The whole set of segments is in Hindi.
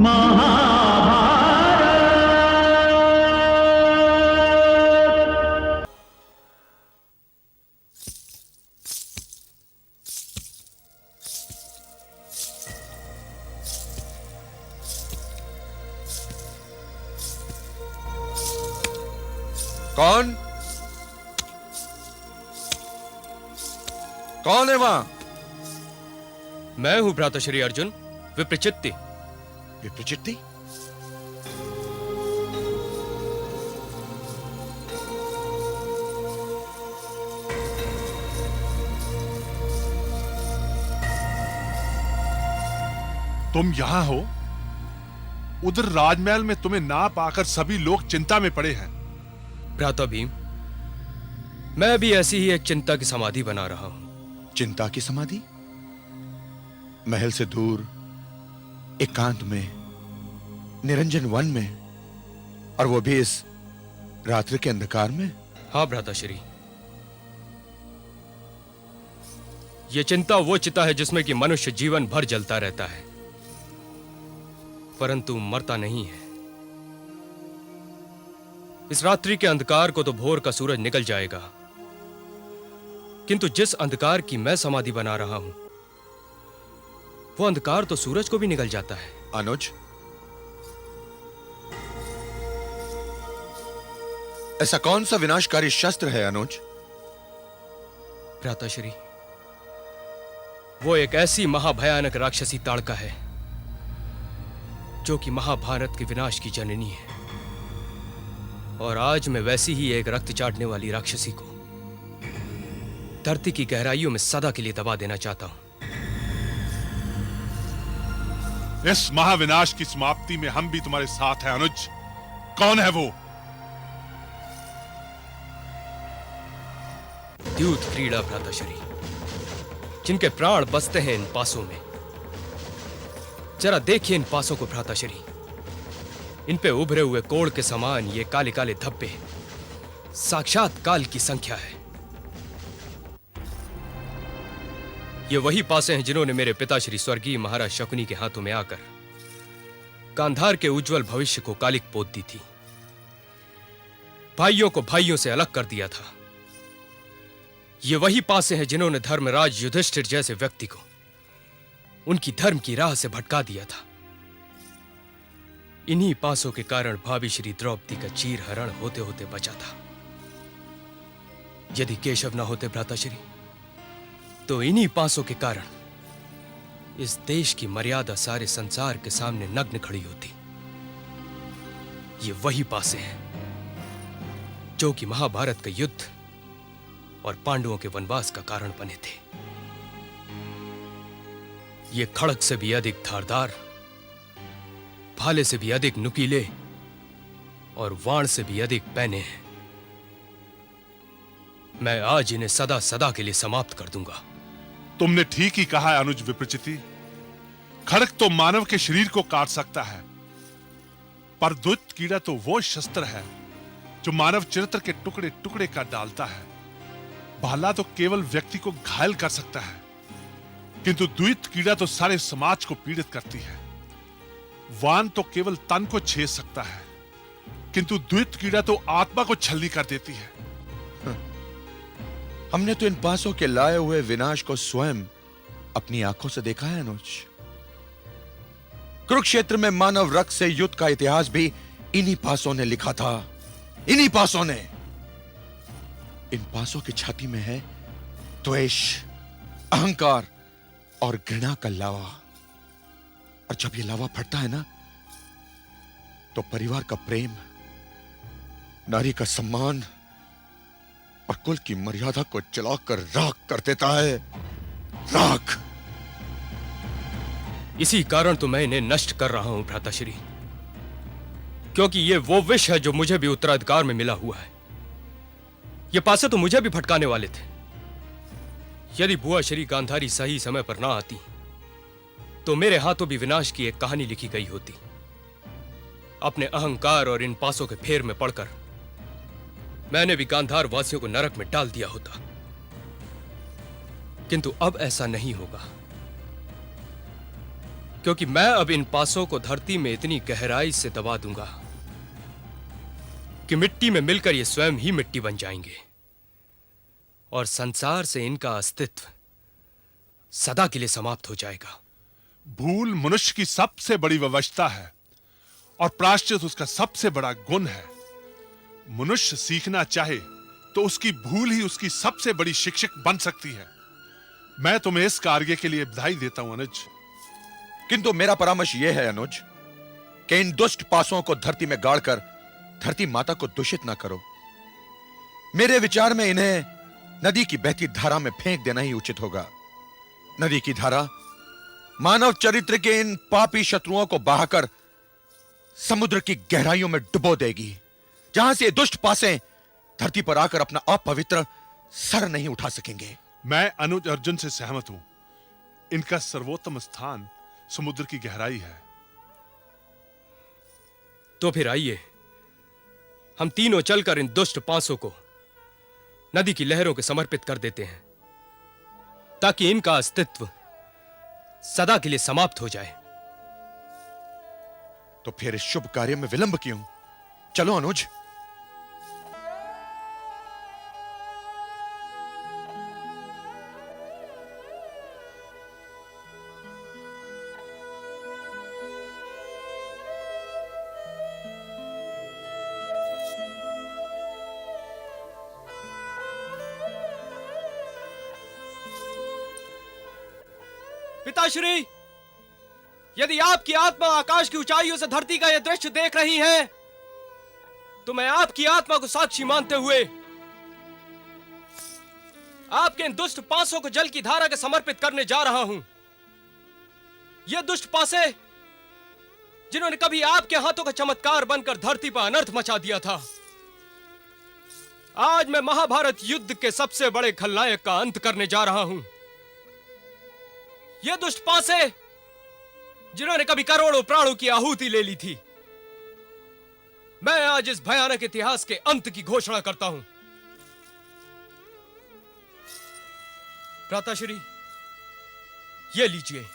कौन कौन है वहां? मैं हूं भ्राताश्री अर्जुन, विप्रचित्ति। विप्रचित्ति? तुम यहां हो? उधर राजमहल में तुम्हें ना पाकर सभी लोग चिंता में पड़े हैं। भ्राता भीम, मैं भी ऐसी ही एक चिंता की समाधि बना रहा हूं। चिंता की समाधि? महल से दूर एकांत में, निरंजन वन में, और वो भी इस रात्रि के अंधकार में? हाँ भ्राताश्री, ये चिंता वो चिता है जिसमें कि मनुष्य जीवन भर जलता रहता है परंतु मरता नहीं है। इस रात्रि के अंधकार को तो भोर का सूरज निकल जाएगा, किंतु जिस अंधकार की मैं समाधि बना रहा हूं वो अंधकार तो सूरज को भी निकल जाता है। अनुज, ऐसा कौन सा विनाशकारी शस्त्र है अनुज? भ्राताश्री, वो एक ऐसी महाभयानक राक्षसी ताड़का है जो कि महाभारत के विनाश की जननी है, और आज मैं वैसी ही एक रक्त चाटने वाली राक्षसी को धरती की गहराइयों में सदा के लिए दबा देना चाहता हूं। इस महाविनाश की समाप्ति में हम भी तुम्हारे साथ हैं अनुज। कौन है वो? द्यूत क्रीड़ा भ्राताश्री, जिनके प्राण बसते हैं इन पासों में। जरा देखिए इन पासों को भ्राताश्री, इन पे उभरे हुए कोड़ के समान ये काले काले धब्बे साक्षात काल की संख्या है। ये वही पासे हैं जिन्होंने मेरे पिता श्री स्वर्गीय महाराज शकुनी के हाथों में आकर गांधार के उज्जवल भविष्य को कालिक पोत दी थी, भाइयों को भाइयों से अलग कर दिया था। ये वही पासे हैं जिन्होंने धर्मराज युधिष्ठिर जैसे व्यक्ति को उनकी धर्म की राह से भटका दिया था। इन्हीं पासों के कारण भाभी श्री द्रौपदी का चीर हरण होते होते बचा था। यदि केशव न होते भ्राताश्री, तो इन्हीं पासों के कारण इस देश की मर्यादा सारे संसार के सामने नग्न खड़ी होती। ये वही पासे हैं जो कि महाभारत का युद्ध और पांडवों के वनवास का कारण बने थे। ये खड़ग से भी अधिक धारदार, भाले से भी अधिक नुकीले और वाण से भी अधिक पैने हैं। मैं आज इन्हें सदा सदा के लिए समाप्त कर दूंगा। तुमने ठीक ही कहा है अनुज विप्रचिति। खड़ग तो मानव के शरीर को काट सकता है, पर द्यूत कीड़ा तो वो शस्त्र है जो मानव चरित्र के टुकड़े टुकड़े कर डालता है। भाला तो केवल व्यक्ति को घायल कर सकता है, किंतु द्यूत कीड़ा तो सारे समाज को पीड़ित करती है। वान तो केवल तन को छेद सकता है, किंतु द्यूत कीड़ा तो आत्मा को छलनी कर देती है। हमने तो इन पासों के लाए हुए विनाश को स्वयं अपनी आंखों से देखा है अनुज। कुरुक्षेत्र में मानव रक्त से युद्ध का इतिहास भी इन्हीं पासों ने लिखा था। इन्हीं पासों ने। इन पासों की छाती में है द्वेष, अहंकार और घृणा का लावा, और जब ये लावा फटता है ना, तो परिवार का प्रेम, नारी का सम्मान और कुल की मर्यादा को जलाकर राख कर देता है। राख। इसी कारण तो मैं इन्हें नष्ट कर रहा हूं भ्राताश्री, क्योंकि ये वो विष है जो मुझे भी उत्तराधिकार में मिला हुआ है। ये पासे तो मुझे भी भटकाने वाले थे। यदि बुआ श्री गांधारी सही समय पर ना आती तो मेरे हाथों भी विनाश की एक कहानी लिखी गई होती। अपने अहंकार और इन पासों के फेर में पड़कर मैंने भी गांधार वासियों को नरक में डाल दिया होता, किंतु अब ऐसा नहीं होगा। क्योंकि मैं अब इन पासों को धरती में इतनी गहराई से दबा दूंगा कि मिट्टी में मिलकर ये स्वयं ही मिट्टी बन जाएंगे और संसार से इनका अस्तित्व सदा के लिए समाप्त हो जाएगा। भूल मनुष्य की सबसे बड़ी विवशता है और प्रायश्चित उसका सबसे बड़ा गुण है। मनुष्य सीखना चाहे तो उसकी भूल ही उसकी सबसे बड़ी शिक्षक बन सकती है। मैं तुम्हें इस कार्य के लिए बधाई देता हूं अनुज। किंतु मेरा परामर्श यह है अनुज कि इन दुष्ट पासों को धरती में गाड़कर धरती माता को दूषित ना करो। मेरे विचार में इन्हें नदी की बहती धारा में फेंक देना ही उचित होगा। नदी की धारा मानव चरित्र के इन पापी शत्रुओं को बहाकर समुद्र की गहराइयों में डुबो देगी, जहां से दुष्ट पासे धरती पर आकर अपना अपवित्र सर नहीं उठा सकेंगे। मैं अनुज अर्जुन से सहमत हूं। इनका सर्वोत्तम स्थान समुद्र की गहराई है। तो फिर आइए हम तीनों चलकर इन दुष्ट पासों को नदी की लहरों के समर्पित कर देते हैं, ताकि इनका अस्तित्व सदा के लिए समाप्त हो जाए। तो फिर इस शुभ कार्य में विलंब क्यों? चलो अनुज। पिताश्री, यदि आपकी आत्मा आकाश की ऊंचाइयों से धरती का यह दृश्य देख रही है, तो मैं आपकी आत्मा को साक्षी मानते हुए आपके इन दुष्ट पासों को जल की धारा के समर्पित करने जा रहा हूं। ये दुष्ट पासे जिन्होंने कभी आपके हाथों का चमत्कार बनकर धरती पर अनर्थ मचा दिया था, आज मैं महाभारत युद्ध के सबसे बड़े खलनायक का अंत करने जा रहा हूं। ये दुष्ट पासे जिन्होंने कभी करोड़ों प्राणों की आहुति ले ली थी, मैं आज इस भयानक इतिहास के अंत की घोषणा करता हूं। भ्राताश्री, ये लीजिए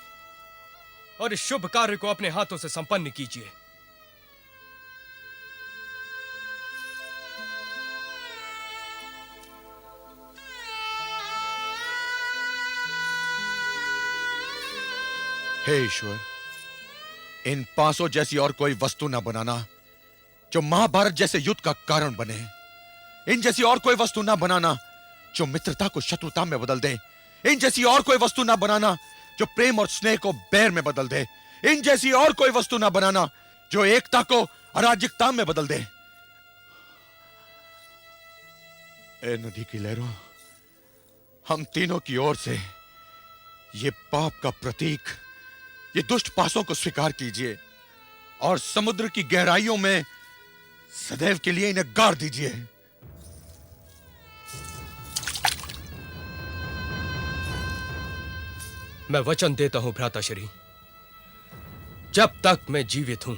और इस शुभ कार्य को अपने हाथों से संपन्न कीजिए। हे ईश्वर, इन पासों जैसी और कोई वस्तु ना बनाना जो महाभारत जैसे युद्ध का कारण बने। इन जैसी और कोई वस्तु ना बनाना जो मित्रता को शत्रुता में बदल दे। इन जैसी और कोई वस्तु ना बनाना जो प्रेम और स्नेह को बैर में बदल दे। इन जैसी और कोई वस्तु ना बनाना जो एकता को अराजकता में बदल दे। ए नदी की लहरों, हम तीनों की ओर से ये पाप का प्रतीक, ये दुष्ट पासों को स्वीकार कीजिए और समुद्र की गहराइयों में सदैव के लिए इन्हें गाड़ दीजिए। मैं वचन देता हूं भ्राताश्री, जब तक मैं जीवित हूं,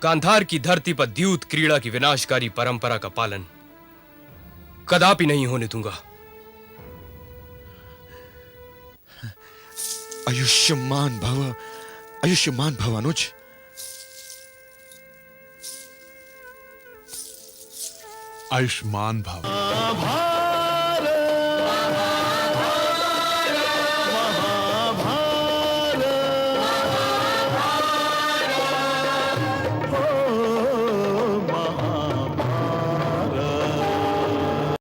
गांधार की धरती पर द्यूत क्रीड़ा की विनाशकारी परंपरा का पालन कदापि नहीं होने दूंगा। आयुष्मान भव, आयुष्मान भव अनुज। आयुष्मान भव।